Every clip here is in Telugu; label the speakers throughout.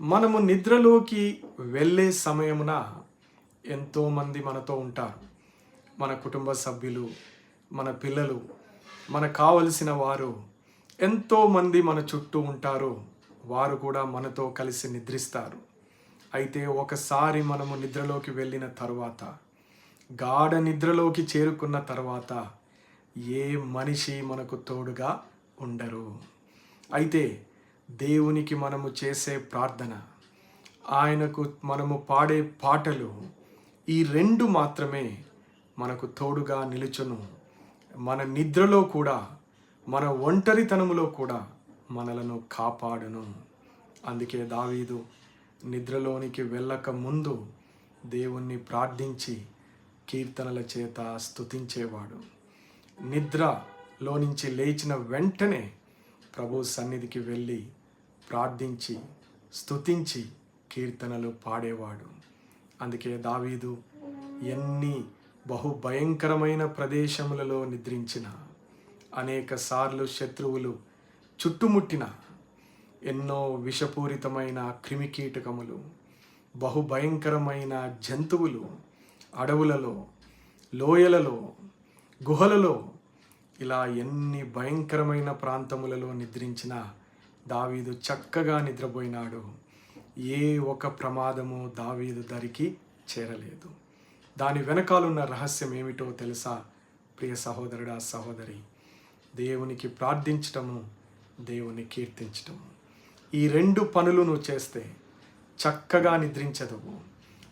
Speaker 1: మనము నిద్రలోకి వెళ్ళే సమయమున ఎంతోమంది మనతో ఉంటారు. మన కుటుంబ సభ్యులు, మన పిల్లలు, మనకు కావలసిన వారు ఎంతోమంది మన చుట్టూ ఉంటారు. వారు కూడా మనతో కలిసి నిద్రిస్తారు. అయితే ఒకసారి మనము నిద్రలోకి వెళ్ళిన తరువాత, గాఢ నిద్రలోకి చేరుకున్న తర్వాత ఏ మనిషి మనకు తోడుగా ఉండరు. అయితే దేవునికి మనము చేసే ప్రార్థన, ఆయనకు మనము పాడే పాటలు, ఈ రెండు మాత్రమే మనకు తోడుగా నిలుచును. మన నిద్రలో కూడా, మన ఒంటరితనములో కూడా మనలను కాపాడును. అందుకే దావీదు నిద్రలోనికి వెళ్ళక ముందు దేవుణ్ణి కీర్తనల చేత స్తుతించేవాడు. నిద్రలో నుంచి లేచిన వెంటనే ప్రభు సన్నిధికి వెళ్ళి ప్రార్థించి స్తుతించి కీర్తనలు పాడేవాడు. అందుకే దావీదు ఎన్ని బహుభయంకరమైన ప్రదేశములలో నిద్రించిన, అనేక సార్లు శత్రువులు చుట్టుముట్టిన, ఎన్నో విషపూరితమైన క్రిమికీటకములు, బహుభయంకరమైన జంతువులు అడవులలో, లోయలలో, గుహలలో, ఇలా ఎన్ని భయంకరమైన ప్రాంతములలో నిద్రించిన దావీదు చక్కగా నిద్రపోయినాడు. ఏ ఒక ప్రమాదము దావీదు దరికి చేరలేదు. దాని వెనకాలన్న రహస్యం ఏమిటో తెలుసా ప్రియ సహోదరుడా, సహోదరి? దేవునికి ప్రార్థించటము, దేవుని కీర్తించటము. ఈ రెండు పనులు నువ్వు చేస్తే చక్కగా నిద్రించదవు,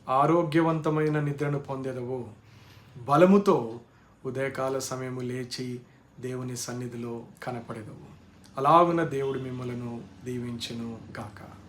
Speaker 1: ఆరోగ్యవంతమైన నిద్రను పొందెదవు, బలముతో ఉదయకాల సమయము లేచి దేవుని సన్నిధిలో కనపడెదవు. అలాగున దేవుడు మిమ్మలను దీవించును గాక.